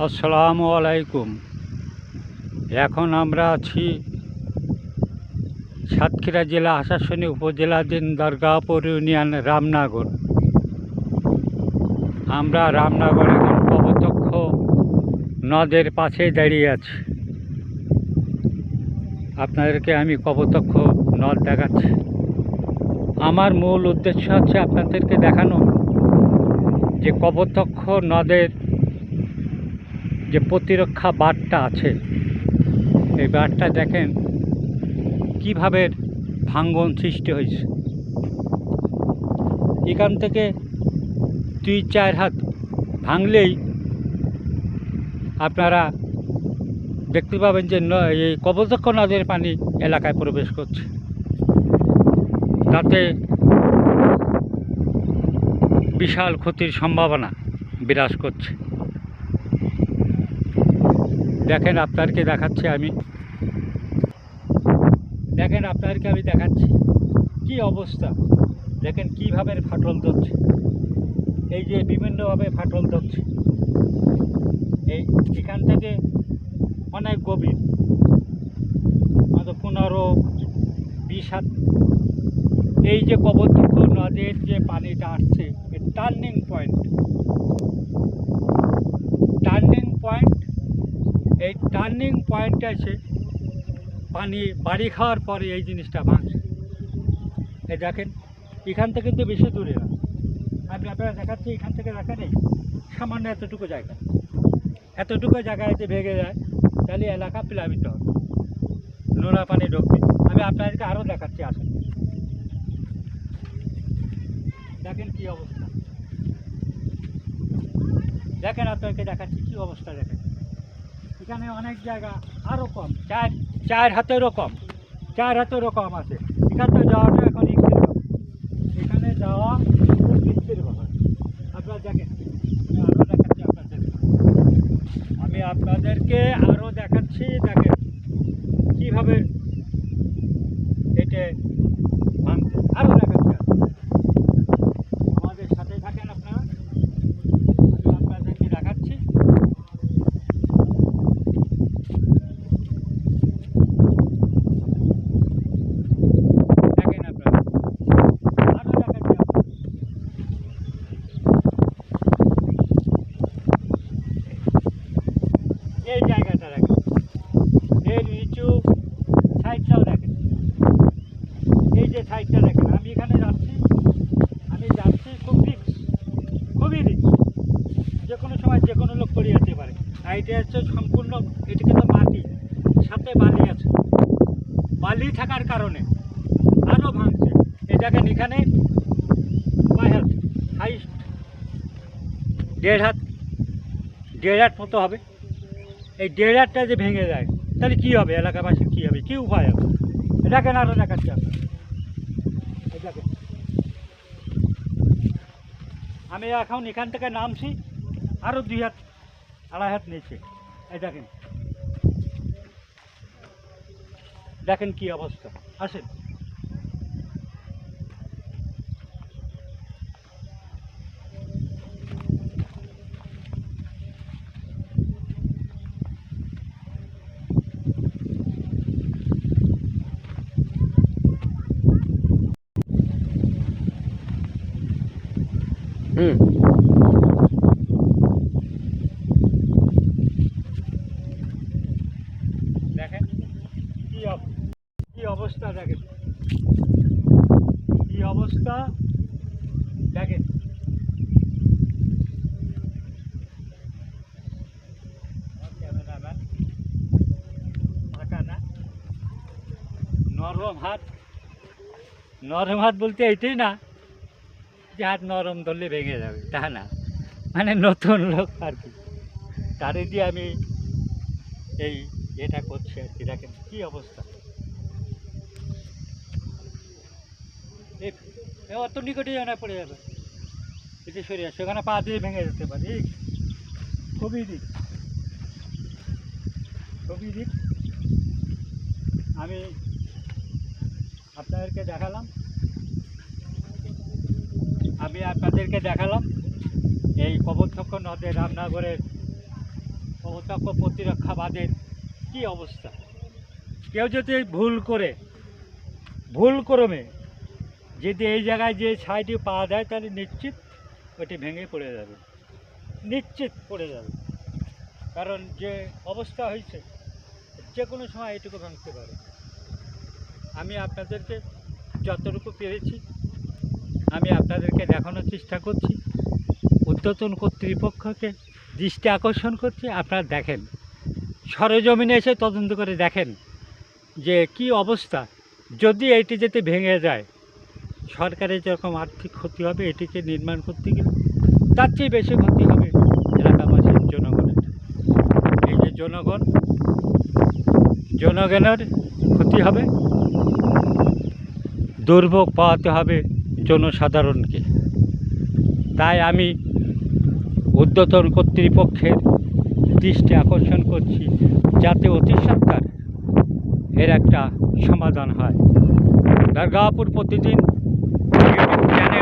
আসসালামু আলাইকুম। এখন আমরা আছি সাতক্ষীরা জেলা আশাশুনি উপজেলাধীন দরগাহপুর ইউনিয়ন রামনগর। আমরা রামনগর এখন কপোতাক্ষ নদের পাশে দাঁড়িয়ে আছি। আপনাদেরকে আমি কপোতাক্ষ নদ দেখাচ্ছি। আমার মূল উদ্দেশ্য হচ্ছে আপনাদেরকে দেখানো যে কপোতাক্ষ নদের যে প্রতিরক্ষা বাঁধটা আছে, এই বাঁধটা দেখেন কীভাবে ভাঙ্গন সৃষ্টি হয়েছে। এখান থেকে 2-4 হাত ভাঙলেই আপনারা দেখতে পাবেন যে এই কপোতাক্ষ নদের পানি এলাকায় প্রবেশ করছে। তাতে বিশাল ক্ষতির সম্ভাবনা বিরাজ করছে। দেখেন আপনাদেরকে দেখাচ্ছি আমি দেখাচ্ছি কি অবস্থা। দেখেন কিভাবে ফাটল ধরছে, এই যে বিভিন্নভাবে ফাটল ধরছে। এখান থেকে অনেক গভীর, 15-20 হাত। এই যে কপোতাক্ষ নদের যে পানিটা আসছে, এই টার্নিং পয়েন্ট, এই টার্নিং পয়েন্টে এসে পানি বাড়ি খাওয়ার পরে এই জিনিসটা ভাঙছে। এই দেখেন এখান থেকে কিন্তু বেশি দূরে না, আমি আপনারা দেখাচ্ছি। এখান থেকে দেখা নেই, সামান্য এতটুকু জায়গায় যে ভেঙে যায়, তাহলে এলাকা প্লাবিত হবে, নোনা পানি ঢুকবে। আমি আপনাদেরকে আরও দেখাচ্ছি, আসেন দেখেন কি অবস্থা। দেখেন আপনাদেরকে দেখাচ্ছি কি অবস্থা। দেখেন এখানে অনেক জায়গা আরও কম, চার হাতেরও কম আছে। এখান থেকে যাওয়াটা এখন এখানে যাওয়া খুব রিস্কের ব্যাপার। আপনারা দেখেন, আমি আপনাদেরকে আরও দেখাচ্ছি। দেখেন কীভাবে এটা ভাঙছে, আরও দেখাচ্ছি। আমাদের সাথে থাকেন আপনারা, আমি আপনাদেরকে দেখাচ্ছি। দেখেন আপনারা, আরও দেখাচ্ছি। এই জায়গাটা দেখেন, এর নিচু সাইডটাও দেখেন, এই যে সাইডটা দেখেন। আমি এখানে যাচ্ছি খুবই রিস্ক। যে কোনো সময় যে কোনো লোক পড়ে যেতে পারে। আর এটা হচ্ছে সম্পূর্ণ, এটি কিন্তু মাটি, সাথে বালি আছে। বালি থাকার কারণে আরও ভাঙছে। এই দেখেন এখানে 5 হাত, হাইস্ট 1.5 হাত মতো হবে। এই 1.5 হাতটা যে ভেঙে যায়, তাহলে কী হবে, এলাকাবাসীর কী হবে, কী উপায় হবে। দেখেন আরও দেখাচ্ছি আপনার। দেখেন আমি এখন এখান থেকে নামছি, আরও 2 হাত 2.5 হাত নিচে। এই দেখেন কি অবস্থা। আসেন দেখেন কি অবস্থা। দেখেন কি অবস্থা। দেখেন ক্যামেরাম্যান ফাঁকা না, নরম হাত বলতে এইটাই না যে হাত নরম ধরলে ভেঙে যাবে, তা না। মানে নতুন লোক আর কি, তারে দিয়ে আমি এটা করছি আর কি। দেখেন কি অবস্থা। অত নিকটে জানা পড়ে যাবে, এতে সরিয়ে সেখানে পা দিয়ে ভেঙে যেতে পারে। খুবই রিস্ক। আমি আপনাদেরকে দেখালাম এই কপোতাক্ষ নদের রামনগরের অতর্ক প্রতিরক্ষাবাদের কী অবস্থা। কেউ যদি ভুল ক্রমে যদি এই জায়গায় যে সাইডে পা দেয় তাহলে নিশ্চিত ওটি ভেঙে পড়ে যাবে, নিশ্চিত পড়ে যাবে। কারণ যে অবস্থা হয়েছে যে কোনো সময় এটুকু ভাঙতে পারে। আমি আপনাদেরকে যতটুকু পেরেছি আমি আপনাদেরকে দেখানোর চেষ্টা করছি, ঊর্ধ্বতন কর্তৃপক্ষকে দৃষ্টি আকর্ষণ করছি। আপনারা দেখেন, সরেজমিনে এসে তদন্ত করে দেখেন যে কি অবস্থা। যদি এটি যেতে ভেঙে যায়, সরকারের যেরকম আর্থিক ক্ষতি হবে এটিকে নির্মাণ করতে গেলে, তার চেয়ে বেশি ক্ষতি হবে এলাকাবাসীর, জনগণের। এই যে জনগণের ক্ষতি হবে, দুর্ভোগ পাওয়াতে হবে জনসাধারণকে। তাই আমি ঊর্ধ্বতন কর্তৃপক্ষের দৃষ্টি আকর্ষণ করছি যাতে অতি সত্বর এর একটা সমাধান হয়। দরগাপুর প্রতিদিন ইউটিউব চ্যানেল